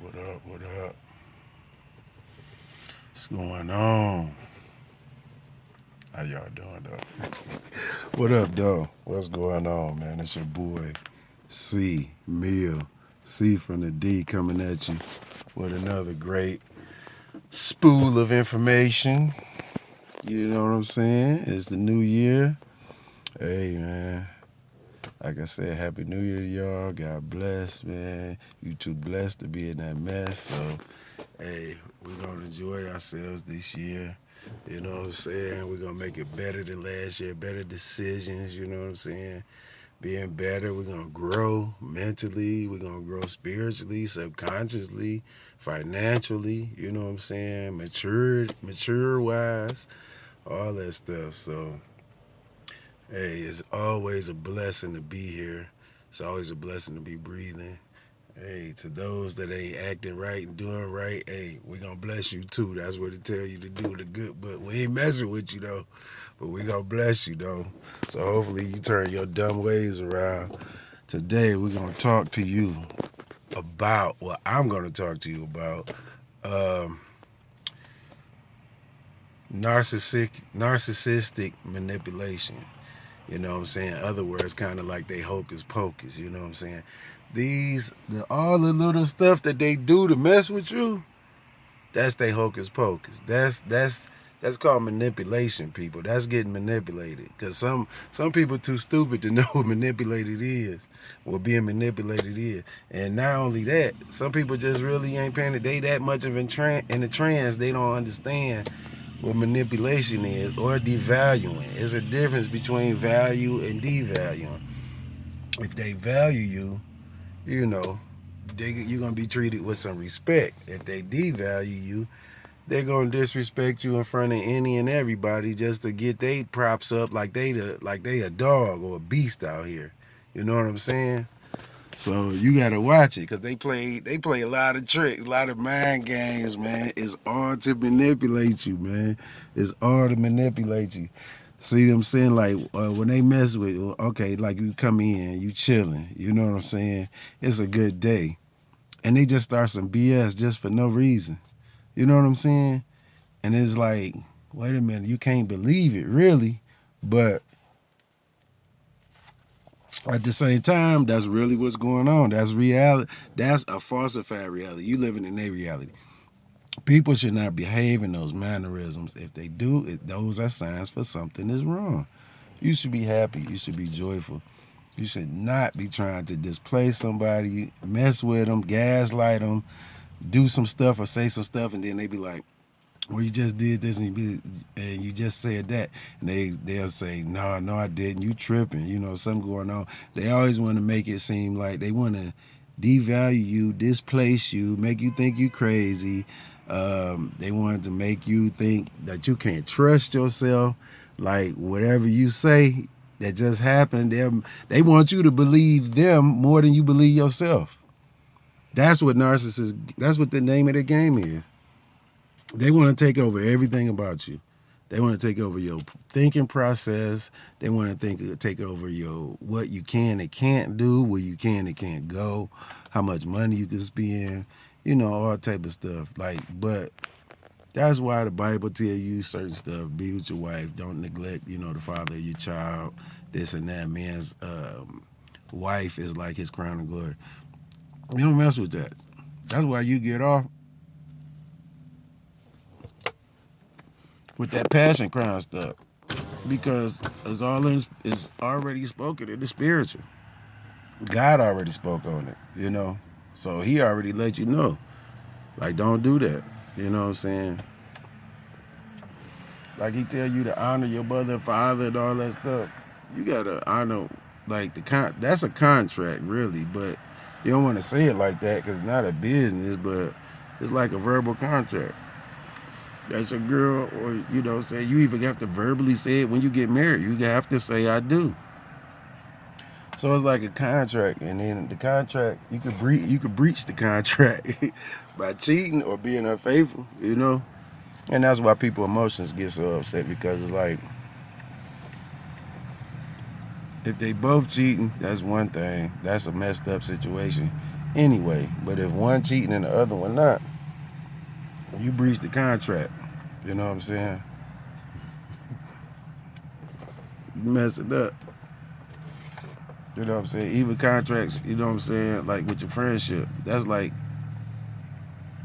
What up? What up? What's going on? How y'all doing, though? What up, though? What's going on, man? It's your boy, C. Mill. C from the D coming at you with another great spool of information. You know what I'm saying? It's the new year. Hey, man. Like I said, Happy New Year, y'all. God bless, man. You too blessed to be in that mess. So, hey, we're going to enjoy ourselves this year. You know what I'm saying? We're going to make it better than last year, better decisions, you know what I'm saying? Being better, we're going to grow mentally, we're going to grow spiritually, subconsciously, financially, you know what I'm saying? Mature wise, all that stuff. So, hey, it's always a blessing to be here. It's always a blessing to be breathing. Hey, to those that ain't acting right and doing right, hey, we gonna bless you too. That's what it tell you to do, the good. But we ain't messing with you though. But we gonna bless you though. So hopefully you turn your dumb ways around. Today we're gonna talk to you about what I'm gonna talk to you about. Um, narcissistic manipulation. You know what I'm saying? Other words, kind of like they hocus pocus. You know what I'm saying? All the little stuff that they do to mess with you, that's they hocus pocus. That's called manipulation, people. That's getting manipulated. Cause some people too stupid to know what manipulated is, what being manipulated is. And not only that, some people just really ain't paying it. They that much of in the trance, they don't understand what manipulation is or devaluing. There's a difference between value and devaluing. If they value you, you know, you're gonna be treated with some respect. If they devalue you, they're gonna disrespect you in front of any and everybody just to get they props up like they a dog or a beast out here. You know what I'm saying? So you gotta watch it because they play a lot of tricks, a lot of mind games, man. It's all to manipulate you, man. It's all to manipulate you. See what I'm saying? Like when they mess with you, okay, like you come in, you chilling, you know what I'm saying? It's a good day. And they just start some BS just for no reason. You know what I'm saying? And it's like, wait a minute, you can't believe it, really. But at the same time, that's really what's going on. That's reality. That's a falsified reality. You living in a reality. People should not behave in those mannerisms. If they do, those are signs for something is wrong. You should be happy. You should be joyful. You should not be trying to displace somebody, mess with them, gaslight them, do some stuff or say some stuff, and then they be like, "Well, you just did this and you just said that," and they'll say, "No, no, I didn't. You tripping? You know, something going on." They always want to make it seem like they want to devalue you, displace you, make you think you crazy. They wanted to make you think that you can't trust yourself. Like whatever you say that just happened, they want you to believe them more than you believe yourself. That's what narcissists. That's what the name of the game is. They want to take over everything about you. They want to take over your thinking process. They want to take over your what you can and can't do, where you can and can't go, how much money you can spend, you know, all type of stuff. Like, but that's why the Bible tell you certain stuff. Be with your wife. Don't neglect, you know, the father of your child. This and that. Man's wife is like his crown of glory. You don't mess with that. That's why you get off with that passion crime stuff because it's already spoken in the spiritual. God already spoke on it, you know. So he already let you know. Like, don't do that. You know what I'm saying? Like he tell you to honor your mother and father and all that stuff. You gotta honor like that's a contract really, but you don't want to say it like that because it's not a business, but it's like a verbal contract. That's your girl, or you know, say you even have to verbally say it when you get married. You have to say I do. So it's like a contract, and then the contract you could breach the contract by cheating or being unfaithful, you know. And that's why people emotions get so upset because it's like If they both cheating, that's one thing. That's a messed up situation anyway. But if one cheating and the other one not, you breach the contract. You know what I'm saying? You mess it up. You know what I'm saying? Even contracts, you know what I'm saying, like with your friendship, that's like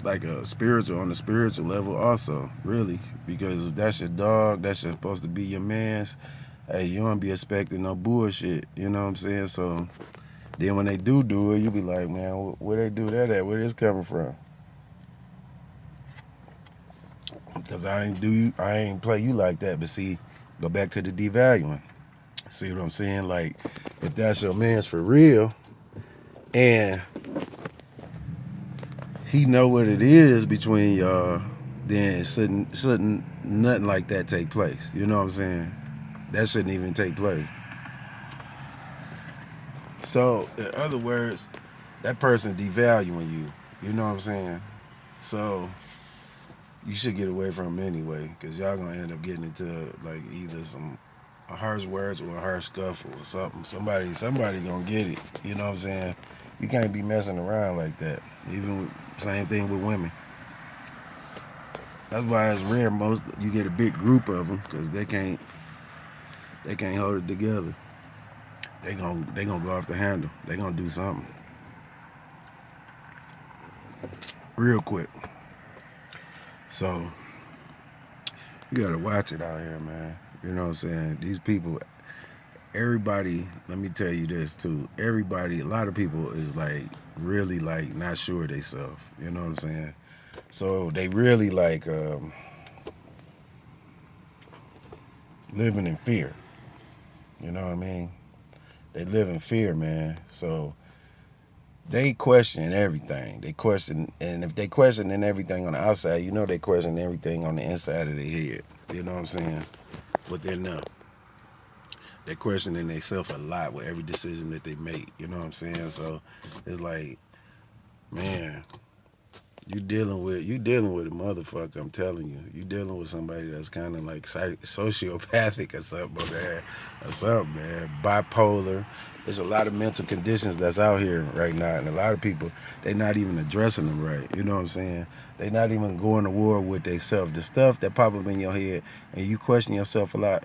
a spiritual on the spiritual level also, really. Because if that's your dog, that's supposed to be your man's, hey, you don't be expecting no bullshit. You know what I'm saying? So then when they do it, you be like, man, where they do that at? Where this coming from? Because I ain't play you like that. But see, go back to the devaluing. See what I'm saying? Like, if that's your man's for real, and he know what it is between y'all, then shouldn't nothing like that take place. You know what I'm saying? That shouldn't even take place. So, in other words, that person devaluing you. You know what I'm saying? So, you should get away from him anyway, because y'all gonna end up getting into like either some harsh words or a harsh scuffle or something. Somebody gonna get it. You know what I'm saying? You can't be messing around like that. Even same thing with women. That's why it's rare. Most you get a big group of them because they can't hold it together. They gonna go off the handle. They gonna do something real quick. So you gotta watch it out here, man. You know what I'm saying? These people, everybody. Let me tell you this too. Everybody, a lot of people is like really like not sure they self. You know what I'm saying? So they really like living in fear. You know what I mean? They live in fear, man. So they question everything. They question, and if they questioning everything on the outside, you know they question everything on the inside of their head. You know what I'm saying? Within them, they questioning themselves a lot with every decision that they make. You know what I'm saying? So it's like, man, you dealing with a motherfucker. I'm telling you, you dealing with somebody that's kind of like sociopathic or something, man. Or something, man. Bipolar. There's a lot of mental conditions that's out here right now, and a lot of people they not even addressing them right. You know what I'm saying? They not even going to war with themselves. The stuff that pop up in your head, and you question yourself a lot.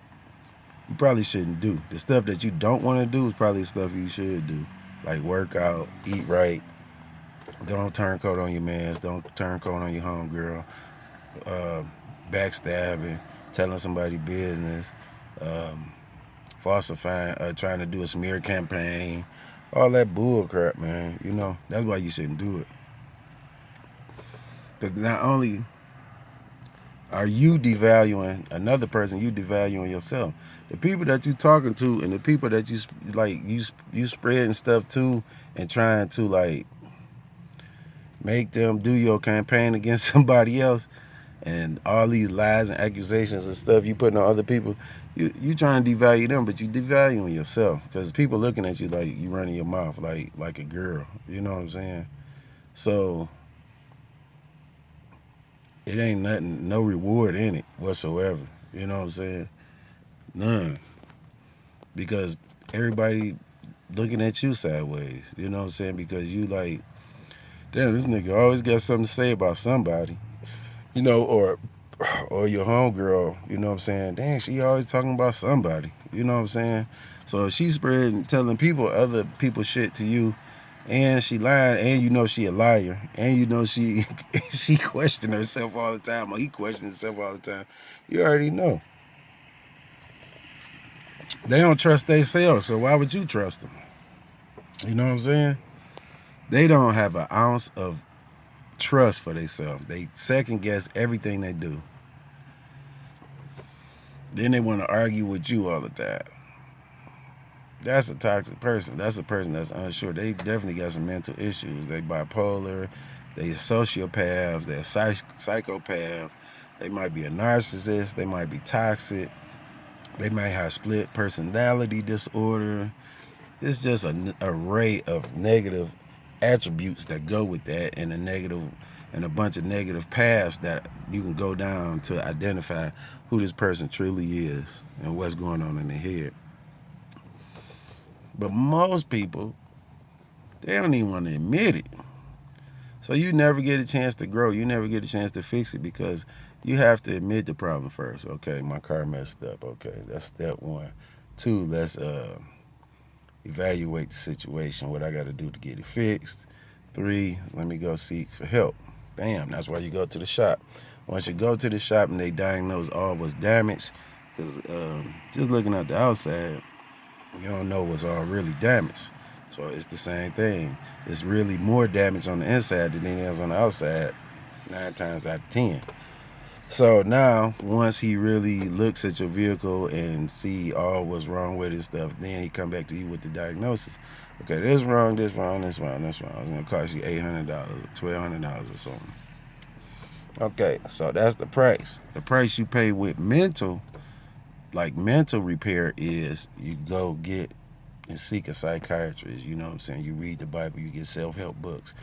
You probably shouldn't do. The stuff that you don't want to do is probably stuff you should do, like work out, eat right. Don't turncoat on your mans. Don't turncoat on your homegirl. Uh, Backstabbing, telling somebody business, um, falsifying, trying to do a smear campaign, all that bull crap, man. You know that's why you shouldn't do it. Because not only are you devaluing another person, you devaluing yourself. The people that you talking to and the people that you spreading stuff to and trying to like make them do your campaign against somebody else, and all these lies and accusations and stuff you putting on other people, you trying to devalue them, but you devaluing yourself because people looking at you like you running your mouth like a girl. You know what I'm saying? So it ain't nothing, no reward in it whatsoever. You know what I'm saying? None. Because everybody looking at you sideways. You know what I'm saying? Because you like, damn, this nigga always got something to say about somebody. You know, or your homegirl, you know what I'm saying? Dang, she always talking about somebody. You know what I'm saying? So if she's spreading, telling people, other people shit to you, and she lying, and you know she a liar, and you know she she question herself all the time, or he questions himself all the time, you already know. They don't trust themselves, so why would you trust them? You know what I'm saying? They don't have an ounce of trust for themselves. They second guess everything they do. Then they want to argue with you all the time. That's a toxic person. That's a person that's unsure. They definitely got some mental issues. They bipolar, they sociopaths, they're psychopath. They might be a narcissist. They might be toxic. They might have split personality disorder. It's just an array of negative attributes that go with that, and a bunch of negative paths that you can go down to identify who this person truly is and what's going on in their head. But most people, they don't even want to admit it. So you never get a chance to grow. You never get a chance to fix it because you have to admit the problem first. Okay, my car messed up. Okay, that's step one. Two, let's evaluate the situation, what I got to do to get it fixed. Three, let me go seek for help. Bam, that's why you go to the shop. Once you go to the shop and they diagnose all what's damaged, because just looking at the outside, you don't know what's all really damaged. So it's the same thing. It's really more damage on the inside than it is on the outside, 9 times out of 10. So now, once he really looks at your vehicle and see all what's wrong with it and stuff, then he come back to you with the diagnosis. Okay, this wrong, this wrong, this wrong, this wrong. It's gonna cost you $800 or $1,200 or something. Okay, so that's the price. The price you pay with mental, like mental repair, is you go get and seek a psychiatrist. You know what I'm saying? You read the Bible, you get self-help books.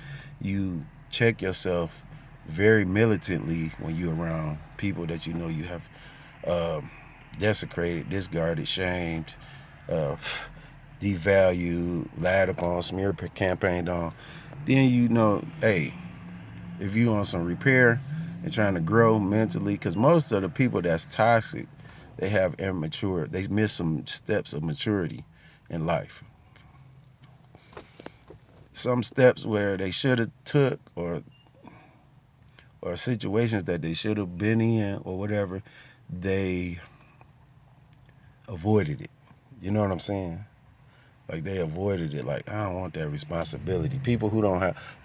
You check yourself very militantly when you're around people that you know you have desecrated, discarded, shamed, uh, devalued, lied upon, smear campaigned on. Then you know, hey, if you on some repair and trying to grow mentally, because most of the people that's toxic, they have immature, they miss some steps of maturity in life. Some steps where they should have took, or situations that they should have been in or whatever, they avoided it. You know what I'm saying? Like they avoided it. Like, I don't want that responsibility. People who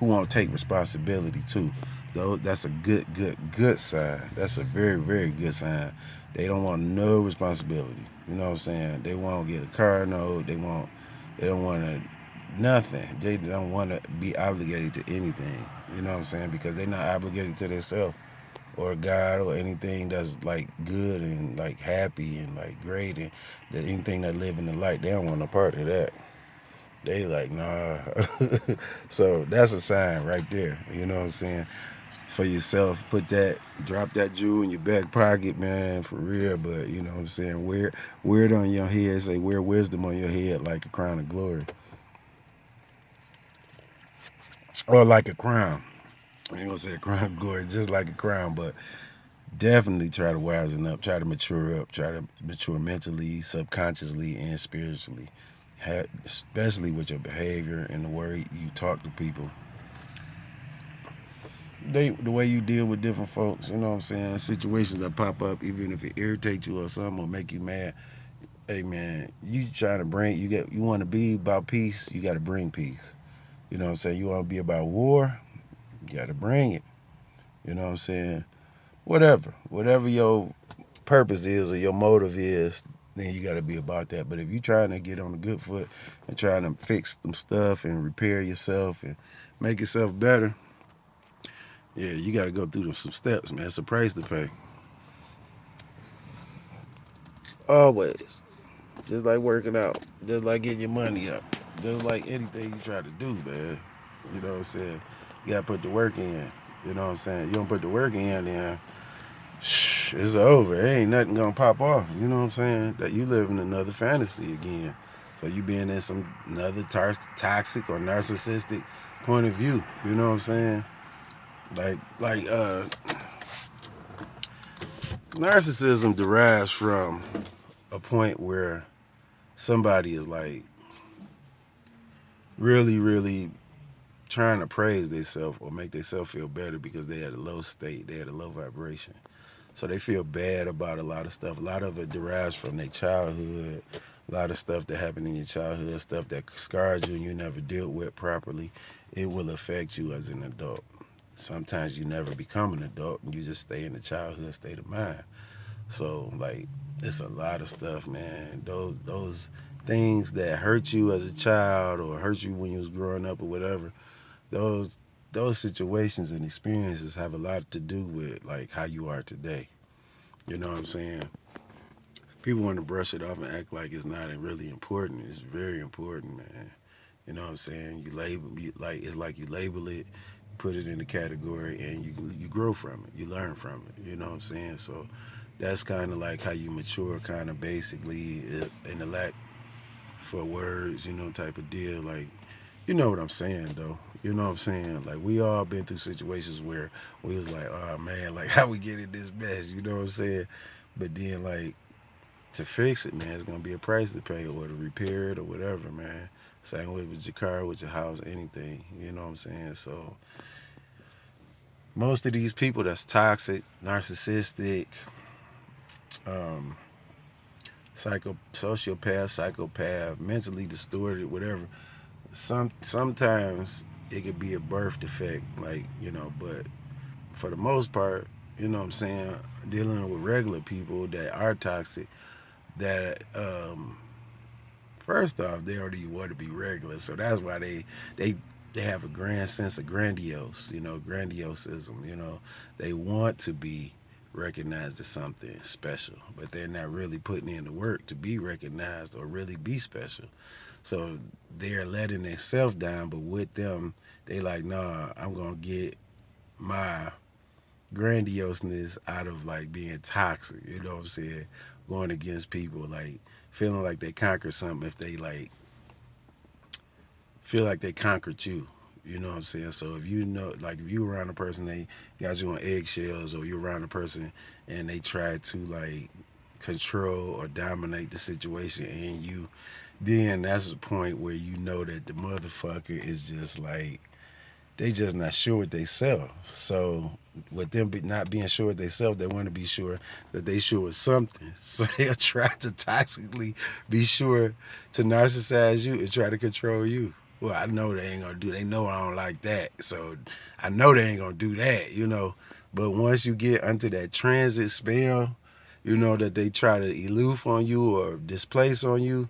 won't take responsibility too. Though that's a good sign. That's a very, very good sign. They don't want no responsibility. You know what I'm saying? They won't get a car note. They don't want to nothing. They don't want to be obligated to anything. You know what I'm saying? Because they're not obligated to themselves or God or anything that's like good and like happy and like great, and that anything that live in the light, they don't want a part of that. They like, nah. So that's a sign right there. You know what I'm saying? For yourself, drop that jewel in your back pocket, man, for real. But you know what I'm saying? Wear it on your head. Say, wear wisdom on your head like a crown of glory, or like a crown. I ain't gonna say a crown of glory, just like a crown, but definitely try to wisen up, try to mature up, try to mature mentally, subconsciously, and spiritually. Especially with your behavior and the way you talk to people. The way you deal with different folks, you know what I'm saying? Situations that pop up, even if it irritates you or something or make you mad. Hey man, you trying to you want to be about peace, you got to bring peace. You know what I'm saying? You want to be about war, you got to bring it. You know what I'm saying? Whatever your purpose is or your motive is, then you got to be about that. But if you trying to get on a good foot and trying to fix some stuff and repair yourself and make yourself better, yeah, you got to go through some steps, man. It's a price to pay. Always. Just like working out, just like getting your money up, just like anything you try to do, man. You know what I'm saying? You got to put the work in. You know what I'm saying? You don't put the work in, then it's over. It ain't nothing gonna pop off. You know what I'm saying? That you live in another fantasy again. So you being in some another toxic or narcissistic point of view. You know what I'm saying? Like narcissism derives from a point where somebody is like really, really trying to praise themselves or make themselves feel better because they had a low state, they had a low vibration. So they feel bad about a lot of stuff. A lot of it derives from their childhood. A lot of stuff that happened in your childhood, stuff that scarred you and you never dealt with properly, it will affect you as an adult. Sometimes you never become an adult and you just stay in the childhood state of mind. So like it's a lot of stuff, man. Those things that hurt you as a child or hurt you when you was growing up or whatever, those those situations and experiences have a lot to do with like how you are today. You know what I'm saying? People want to brush it off and act like it's not really important. It's very important, man. You know what I'm saying? It's like you label it, put it in a category, and you grow from it. You learn from it. You know what I'm saying? So that's kind of like how you mature, kind of basically intellect, for words, type of deal. Like, you know what I'm saying, though. You know what I'm saying? Like, we all been through situations where we was like, oh man, like how we get in this mess, you know what I'm saying? But then like to fix it, man, it's gonna be a price to pay or to repair it or whatever, man. Same way with your car, with your house, anything. You know what I'm saying? So most of these people that's toxic, narcissistic, um, sociopath, psychopath, mentally distorted, whatever. Sometimes it could be a birth defect, like but for the most part, you know what I'm saying, dealing with regular people that are toxic, that first off, they already want to be regular, so that's why they they have a grand sense of grandiose, grandiosism. They want to be recognized as something special, but they're not really putting in the work to be recognized or really be special. So they're letting themselves down, but with them, they like, nah, I'm gonna get my grandioseness out of like being toxic. You know what I'm saying? Going against people, like feeling like they conquered something if they like feel like they conquered you. You know what I'm saying? So if like if you around a person, they got you on eggshells, or you're around a person and they try to like control or dominate the situation, and then that's the point where you know that the motherfucker is just like they just not sure what they self. So with them not being sure what they self, they want to be sure that they sure with something. So they'll try to toxically be sure to narcissize you and try to control you. Well, I know they ain't gonna do. They know I don't like that, so I know they ain't gonna do that. But once you get under that transit spell, that they try to aloof on you or displace on you,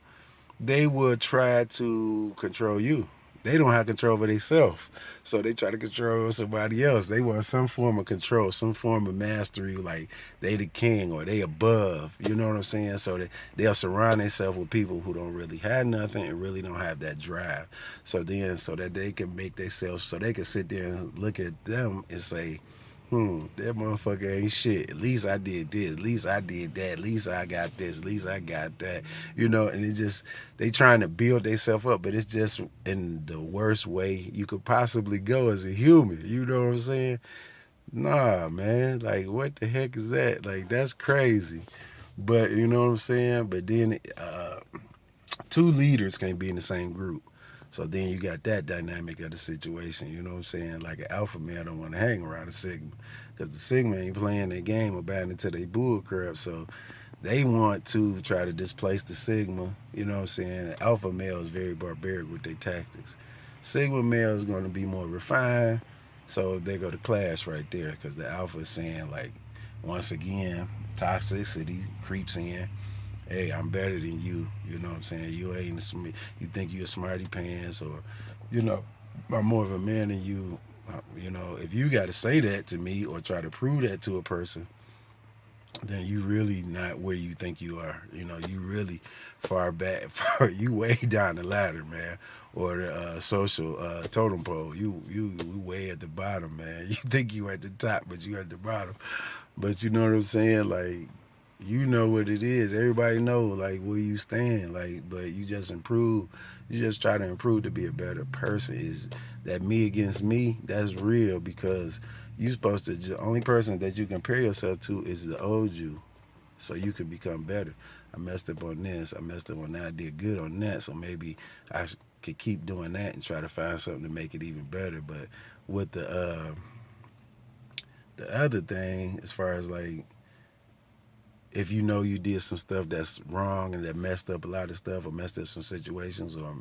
they will try to control you. They don't have control over themselves, so they try to control somebody else. They want some form of control, some form of mastery, like they the king or they above. You know what I'm saying? So they'll surround themselves with people who don't really have nothing and really don't have that drive. So that they can make themselves, so they can sit there and look at them and say, that motherfucker ain't shit. At least I did this. At least I did that. At least I got this. At least I got that. And it just, they trying to build themselves up, but it's just in the worst way you could possibly go as a human. You know what I'm saying? Nah, man. Like, what the heck is that? Like, that's crazy. But you know what I'm saying? But then two leaders can't be in the same group. So then you got that dynamic of the situation. You know what I'm saying? Like an alpha male don't want to hang around a sigma, because the sigma ain't playing their game or buying into their bull crap. So they want to try to displace the sigma. You know what I'm saying? The alpha male is very barbaric with their tactics. Sigma male is going to be more refined. So they go to clash right there, because the alpha is saying, like, once again, toxicity creeps in. Hey, I'm better than you. You know what I'm saying? You ain't you think you a smarty pants, or you know I'm more of a man than you. If you got to say that to me or try to prove that to a person, then you really not where you think you are. You really far back, you way down the ladder, man, or the social totem pole. You way at the bottom, man. You think you at the top, but you at the bottom. But you know what I'm saying? Like, you know what it is. Everybody know like where you stand. Like, but you just improve. You just try to improve to be a better person. Is that me against me? That's real, because you supposed to. The only person that you compare yourself to is the old you, so you can become better. I messed up on this. I messed up on that. I did good on that. So maybe could keep doing that and try to find something to make it even better. But with the other thing, as far as like, if you know you did some stuff that's wrong and that messed up a lot of stuff or messed up some situations, or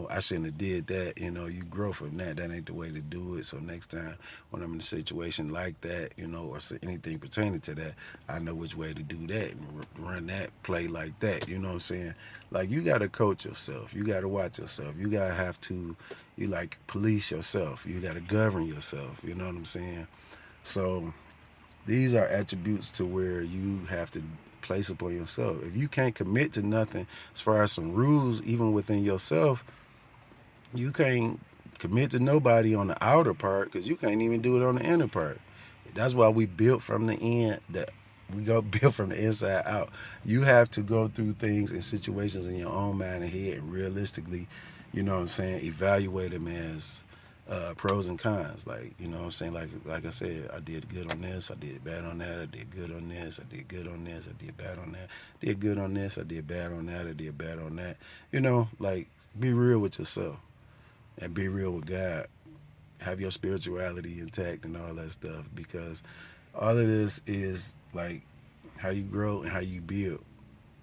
I shouldn't have did that, you grow from that. That ain't the way to do it. So next time when I'm in a situation like that, or anything pertaining to that, I know which way to do that and run that play like that. You know what I'm saying? Like, you got to coach yourself, you got to watch yourself, you got to have to, you like police yourself, you got to govern yourself. You know what I'm saying? So these are attributes to where you have to place upon yourself. If you can't commit to nothing as far as some rules, even within yourself, you can't commit to nobody on the outer part, because you can't even do it on the inner part. That's why we built from the end, We go build from the inside out. You have to go through things and situations in your own mind and head and realistically, you know what I'm saying, evaluate them as pros and cons. Like, you know what I'm saying? Like I said, I did good on this, I did bad on that, I did good on this, I did good on this, I did bad on that, did good on this, I did bad on that, I did bad on that. You know, like be real with yourself and be real with God. Have your spirituality intact and all that stuff because all of this is like how you grow and how you build.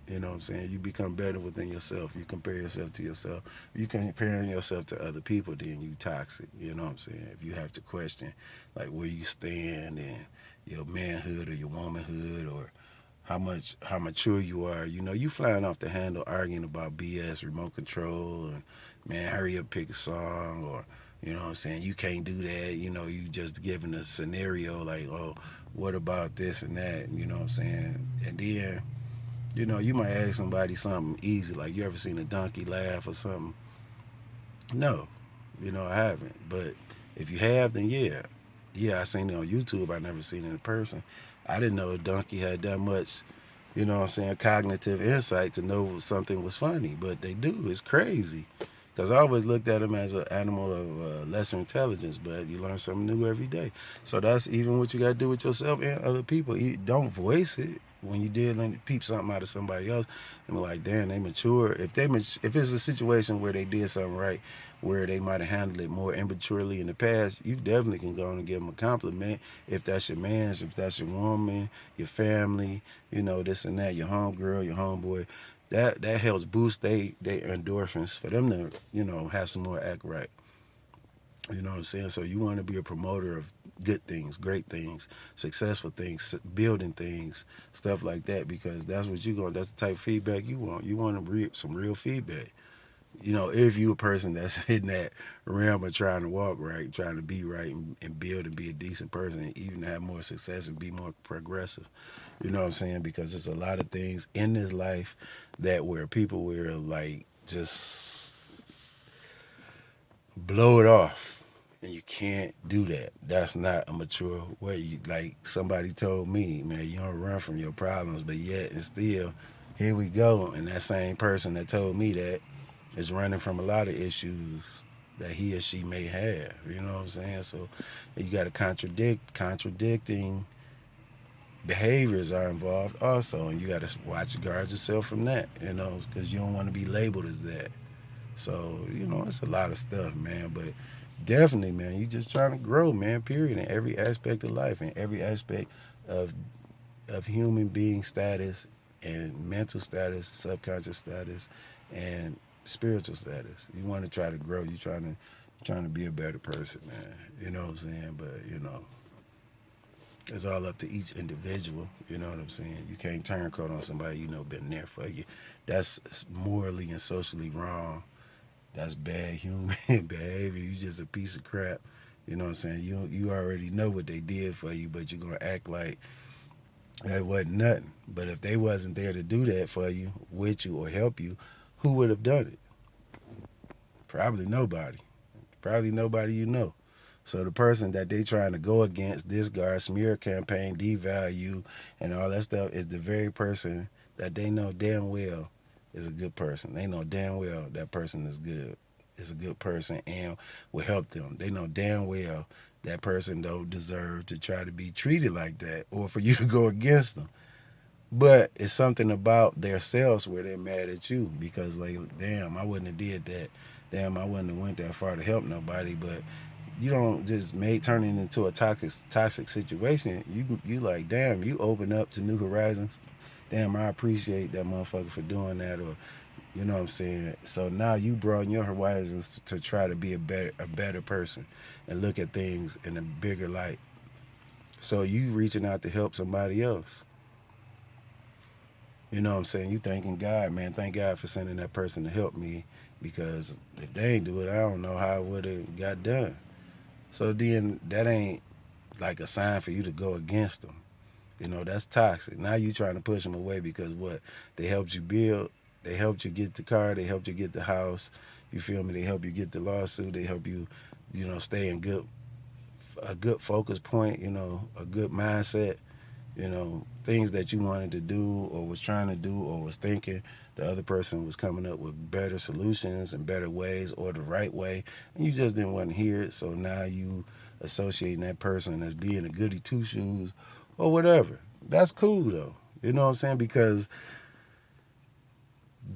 You know what I'm saying? You become better within yourself. You compare yourself to yourself. You comparing yourself to other people, then you toxic. You know what I'm saying? If you have to question like where you stand in your manhood or your womanhood or how mature you are, you know, you flying off the handle arguing about BS, remote control, and man, hurry up, pick a song, or you know what I'm saying, you can't do that. You know, you just giving a scenario like, oh, what about this and that? You know what I'm saying? And then you know, you might ask somebody something easy, like you ever seen a donkey laugh or something? No, you know, I haven't. But if you have, then yeah. Yeah, I seen it on YouTube. I never seen it in person. I didn't know a donkey had that much, you know what I'm saying, cognitive insight to know something was funny. But they do. It's crazy. Because I always looked at them as an animal of lesser intelligence, but you learn something new every day. So that's even what you got to do with yourself and other people. You don't voice it when you did peep something out of somebody else and be like, damn, they mature. If it's a situation where they did something right, where they might have handled it more immaturely in the past, you definitely can go on and give them a compliment. If that's your man, if that's your woman, your family, you know, this and that, your homegirl, your homeboy, that helps boost they endorphins for them to, you know, have some more act right. You know what I'm saying? So you want to be a promoter of good things, great things, successful things, building things, stuff like that, because that's what you going. That's the type of feedback you want. You want to reap some real feedback. You know, if you a person that's in that realm of trying to walk right, trying to be right, and build and be a decent person, and even have more success and be more progressive. You know what I'm saying? Because there's a lot of things in this life that where people will like just blow it off. And you can't do that. That's not a mature way. Like somebody told me, man, you don't run from your problems, but yet and still, here we go. And that same person that told me that is running from a lot of issues that he or she may have. You know what I'm saying? So you got to contradicting behaviors are involved also, and you got to watch guard yourself from that. You know, because you don't want to be labeled as that. So, you know, it's a lot of stuff, man. But definitely, man, you just trying to grow, man, period, in every aspect of life, in every aspect of human being status and mental status, subconscious status, and spiritual status. You want to try to grow. Trying to be a better person, man. You know what I'm saying? But, you know, it's all up to each individual. You know what I'm saying? You can't turn coat on somebody you know been there for you. That's morally and socially wrong. That's bad human behavior. You just a piece of crap. You know what I'm saying? You already know what they did for you, but you're gonna act like that wasn't nothing. But if they wasn't there to do that for you, with you, or help you, who would have done it? Probably nobody. Probably nobody you know. So the person that they trying to go against, discard, smear campaign, devalue, and all that stuff is the very person that they know damn well is a good person. They know damn well that person is good, is a good person and will help them. They know damn well that person don't deserve to try to be treated like that or for you to go against them. But it's something about their selves where they're mad at you because like, damn, I wouldn't have did that. Damn, I wouldn't have went that far to help nobody. But you don't just make turn it into a toxic situation. You like, damn, you open up to new horizons. Damn, I appreciate that motherfucker for doing that, or you know what I'm saying. So now you broaden your horizons to try to be a better person and look at things in a bigger light. So you reaching out to help somebody else. You know what I'm saying? You thanking God, man. Thank God for sending that person to help me because if they ain't do it, I don't know how it would have got done. So then that ain't like a sign for you to go against them. You know, that's toxic. Now you trying to push them away because what? They helped you build. They helped you get the car. They helped you get the house. You feel me? They help you get the lawsuit. They help you, you know, stay in a good focus point. You know, a good mindset. You know, things that you wanted to do or was trying to do or was thinking, the other person was coming up with better solutions and better ways or the right way, and you just didn't want to hear it. So now you associating that person as being a goody two shoes or whatever. That's cool though. You know what I'm saying? Because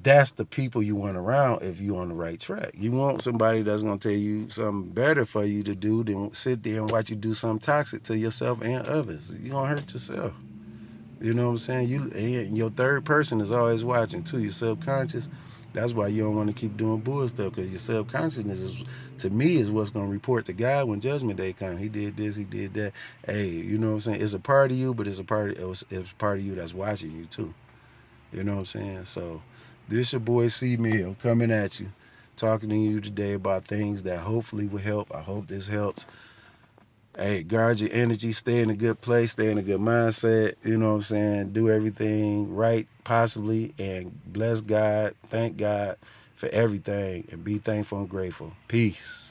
that's the people you want around if you're on the right track. You want somebody that's gonna tell you something better for you to do than sit there and watch you do something toxic to yourself and others. You're gonna hurt yourself. You know what I'm saying? And your third person is always watching too. Your subconscious. That's why you don't want to keep doing bull stuff, because your subconsciousness is, to me, is what's gonna report to God when Judgment Day comes. He did this, he did that. Hey, you know what I'm saying? It's a part of you, but it's part of you that's watching you too. You know what I'm saying? So, this your boy C Mill coming at you, talking to you today about things that hopefully will help. I hope this helps. Hey, guard your energy, stay in a good place, stay in a good mindset. You know what I'm saying? Do everything right, possibly, and bless God, thank God for everything, and be thankful and grateful. Peace.